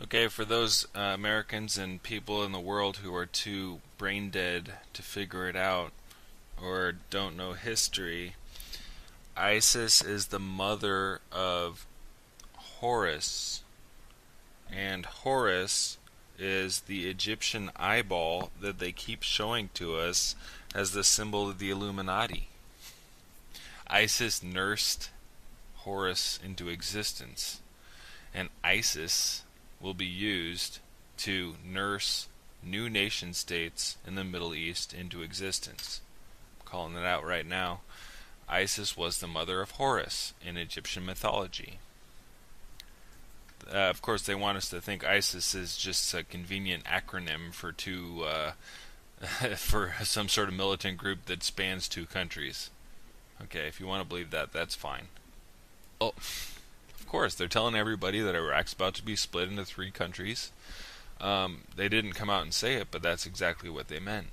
Okay, for those Americans and people in the world who are too brain dead to figure it out or don't know history, Isis is the mother of Horus, and Horus is the Egyptian eyeball that they keep showing to us as the symbol of the Illuminati. Isis nursed Horus into existence, and Isis will be used to nurse new nation states in the Middle East into existence. I'm calling it out right now. Isis was the mother of Horus in Egyptian mythology. Of course, they want us to think Isis is just a convenient acronym for for some sort of militant group that spans two countries. Okay, if you want to believe that, that's fine. Well, of course, they're telling everybody that Iraq's about to be split into three countries. They didn't come out and say it, but that's exactly what they meant.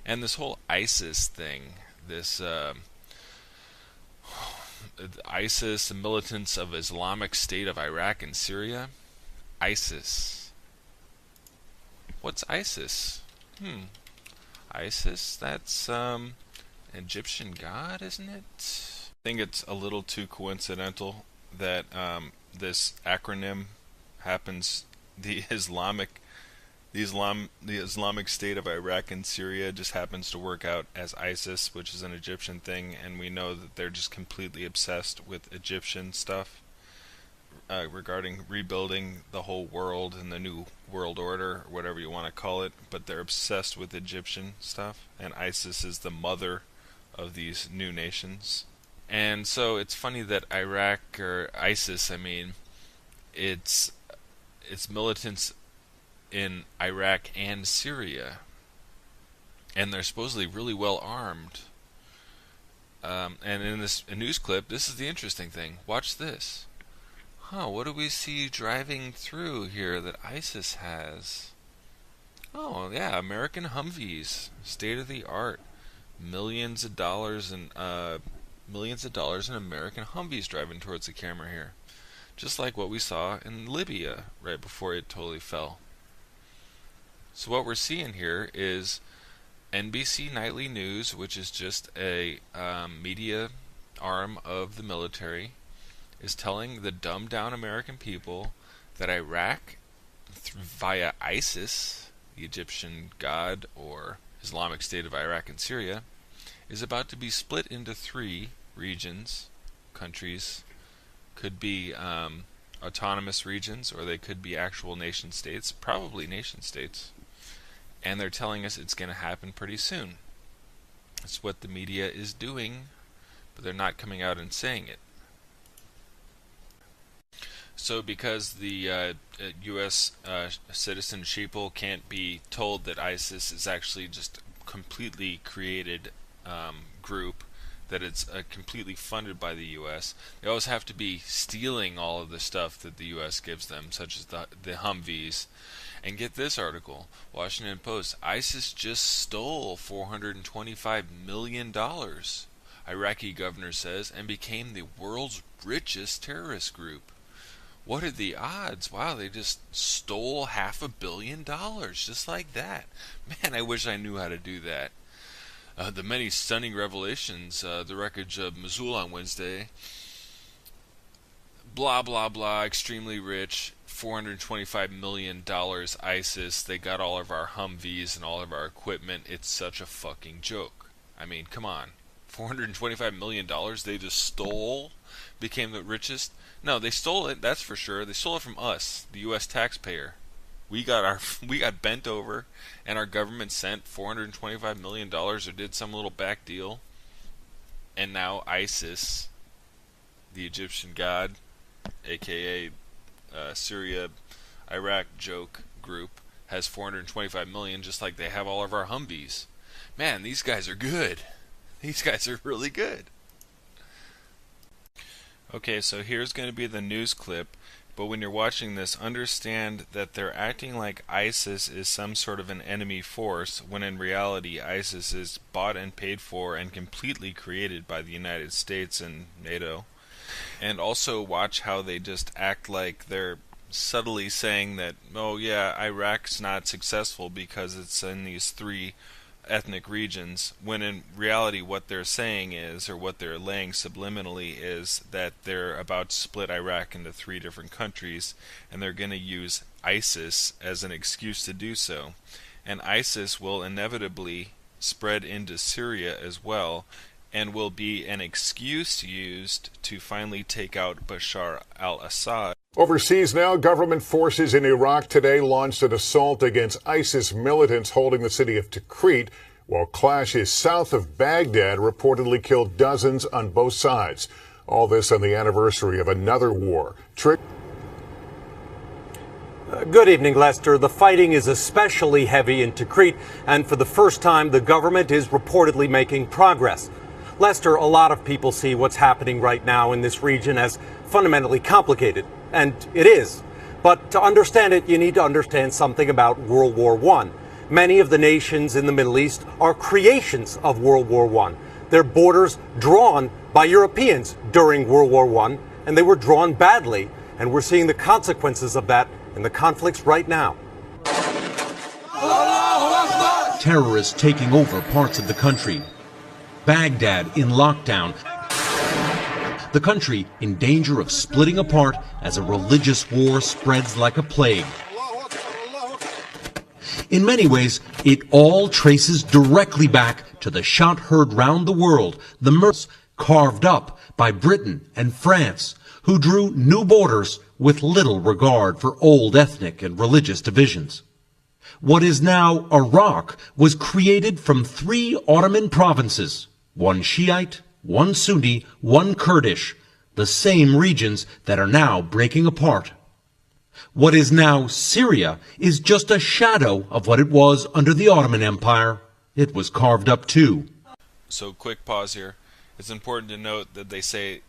And this whole ISIS thing, this ISIS, the militants of Islamic State of Iraq and Syria. ISIS. What's ISIS? ISIS, that's Egyptian god, isn't it? I think it's a little too coincidental that this acronym happens. The Islamic State of Iraq and Syria just happens to work out as ISIS, which is an Egyptian thing, and we know that they're just completely obsessed with Egyptian stuff regarding rebuilding the whole world and the new world order, or whatever you want to call it, but they're obsessed with Egyptian stuff, and ISIS is the mother of these new nations. And so it's funny that Iraq, or ISIS, I mean, it's militants in Iraq and Syria, and they're supposedly really well armed. And in this news clip, this is the interesting thing. Watch this. What do we see driving through here that ISIS has? Oh, yeah, American Humvees, state of the art, millions of dollars in American Humvees driving towards the camera here, just like what we saw in Libya right before it totally fell. So what we're seeing here is NBC Nightly News, which is just a media arm of the military, is telling the dumbed down American people that Iraq, via ISIS, the Egyptian god or Islamic State of Iraq and Syria, is about to be split into three regions, countries. Could be autonomous regions, or they could be actual nation states, probably nation states. And they're telling us it's going to happen pretty soon. It's what the media is doing, but they're not coming out and saying it. So because the U.S. citizen sheeple can't be told that ISIS is actually just a completely created group, that it's completely funded by the U.S., they always have to be stealing all of the stuff that the U.S. gives them, such as the Humvees. And get this article, Washington Post, ISIS just stole $425 million, Iraqi governor says, and became the world's richest terrorist group. What are the odds? Wow, they just stole $500 million just like that. Man, I wish I knew how to do that. The many stunning revelations, the wreckage of Mosul on Wednesday, blah blah blah, extremely rich, $425 million ISIS, they got all of our Humvees and all of our equipment. It's such a fucking joke. I mean, come on. $425 million they just stole, became the richest? No, they stole it, that's for sure. They stole it from us, the U.S. taxpayer. We got bent over, and our government sent $425 million or did some little back deal. And now ISIS, the Egyptian god, aka Syria, Iraq joke group, has $425 million, just like they have all of our Humvees. Man, these guys are good. These guys are really good. Okay, so here's going to be the news clip, but when you're watching this, understand that they're acting like ISIS is some sort of an enemy force, when in reality ISIS is bought and paid for and completely created by the United States and NATO. And also watch how they just act like they're subtly saying that, oh yeah, Iraq's not successful because it's in these three ethnic regions, when in reality what they're saying is, or what they're laying subliminally is, that they're about to split Iraq into three different countries, and they're going to use ISIS as an excuse to do so. And ISIS will inevitably spread into Syria as well, and will be an excuse used to finally take out Bashar al-Assad. Overseas now, government forces in Iraq today launched an assault against ISIS militants holding the city of Tikrit, while clashes south of Baghdad reportedly killed dozens on both sides. All this on the anniversary of another war. Good evening, Lester. The fighting is especially heavy in Tikrit, and for the first time, the government is reportedly making progress. Lester, a lot of people see what's happening right now in this region as fundamentally complicated. And it is. But to understand it, you need to understand something about World War I. Many of the nations in the Middle East are creations of World War I. Their borders drawn by Europeans during World War I, and they were drawn badly. And we're seeing the consequences of that in the conflicts right now. Terrorists taking over parts of the country. Baghdad in lockdown. The country in danger of splitting apart as a religious war spreads like a plague. In many ways, it all traces directly back to the shot heard round the world, the murders carved up by Britain and France, who drew new borders with little regard for old ethnic and religious divisions. What is now Iraq was created from three Ottoman provinces, one Shiite, one Sunni, one Kurdish, the same regions that are now breaking apart. What is now Syria is just a shadow of what it was under the Ottoman Empire. It was carved up too. So quick pause here. It's important to note that they say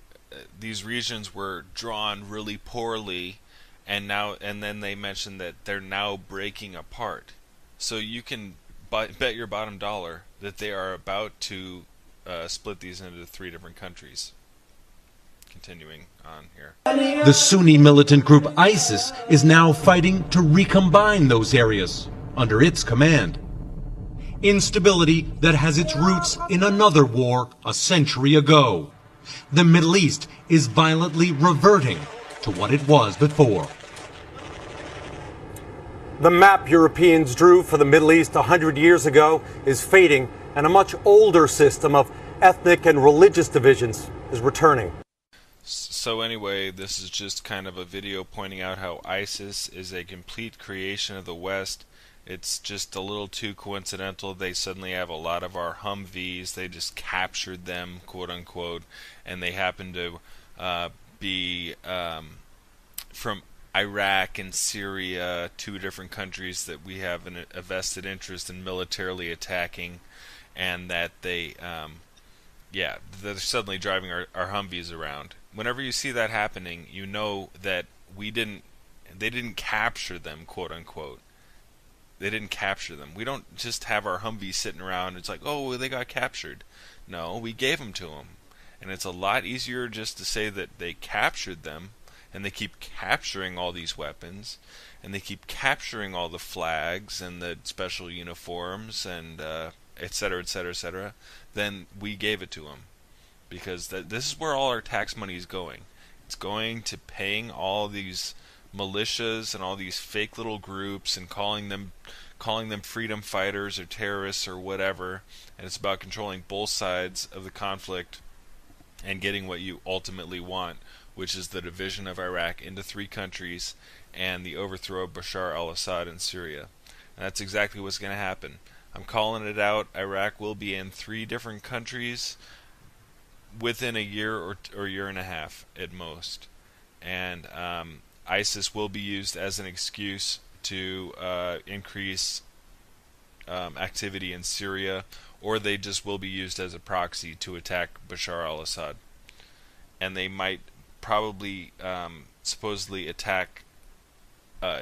these regions were drawn really poorly, and then they mention that they're now breaking apart. So you can bet your bottom dollar that they are about to split these into three different countries. Continuing on here. The Sunni militant group ISIS is now fighting to recombine those areas under its command. Instability that has its roots in another war a century ago. The Middle East is violently reverting to what it was before. The map Europeans drew for the Middle East 100 years ago is fading, and a much older system of ethnic and religious divisions is returning. So anyway, this is just kind of a video pointing out how ISIS is a complete creation of the West. It's just a little too coincidental. They suddenly have a lot of our Humvees. They just captured them, quote unquote, and they happen to be from Iraq and Syria, two different countries that we have a vested interest in militarily attacking, and that they're suddenly driving our Humvees around. Whenever you see that happening, you know that they didn't capture them, quote unquote. They didn't capture them. We don't just have our Humvees sitting around. It's like, oh, they got captured. No, we gave them to them. And it's a lot easier just to say that they captured them, and they keep capturing all these weapons, and they keep capturing all the flags and the special uniforms and et cetera, et cetera, et cetera, then we gave it to them. Because this is where all our tax money is going. It's going to paying all these militias and all these fake little groups and calling them freedom fighters or terrorists or whatever, and it's about controlling both sides of the conflict and getting what you ultimately want, which is the division of Iraq into three countries and the overthrow of Bashar al-Assad in Syria. And that's exactly what's going to happen. I'm calling it out. Iraq will be in three different countries within a year or year and a half at most. And ISIS will be used as an excuse to increase activity in Syria, or they just will be used as a proxy to attack Bashar al-Assad. And they might probably supposedly attack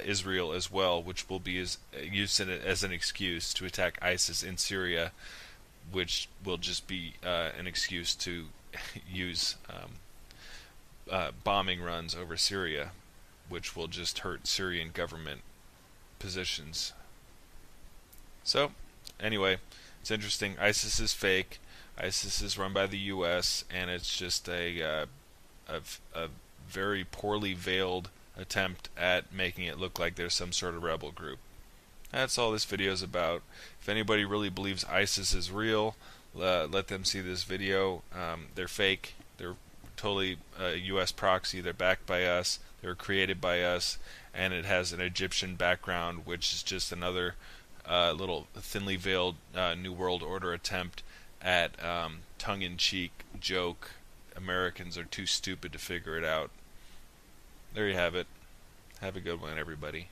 Israel as well, which will be used as an excuse to attack ISIS in Syria, which will just be an excuse to use bombing runs over Syria. which will just hurt Syrian government positions. So, anyway, it's interesting. ISIS is fake. ISIS is run by the U.S., and it's just a very poorly veiled attempt at making it look like there's some sort of rebel group. That's all this video is about. If anybody really believes ISIS is real, let them see this video. They're fake. They're totally U.S. proxy. They're backed by us. They were created by us, and it has an Egyptian background, which is just another little thinly veiled New World Order attempt at tongue-in-cheek joke. Americans are too stupid to figure it out. There you have it. Have a good one, everybody.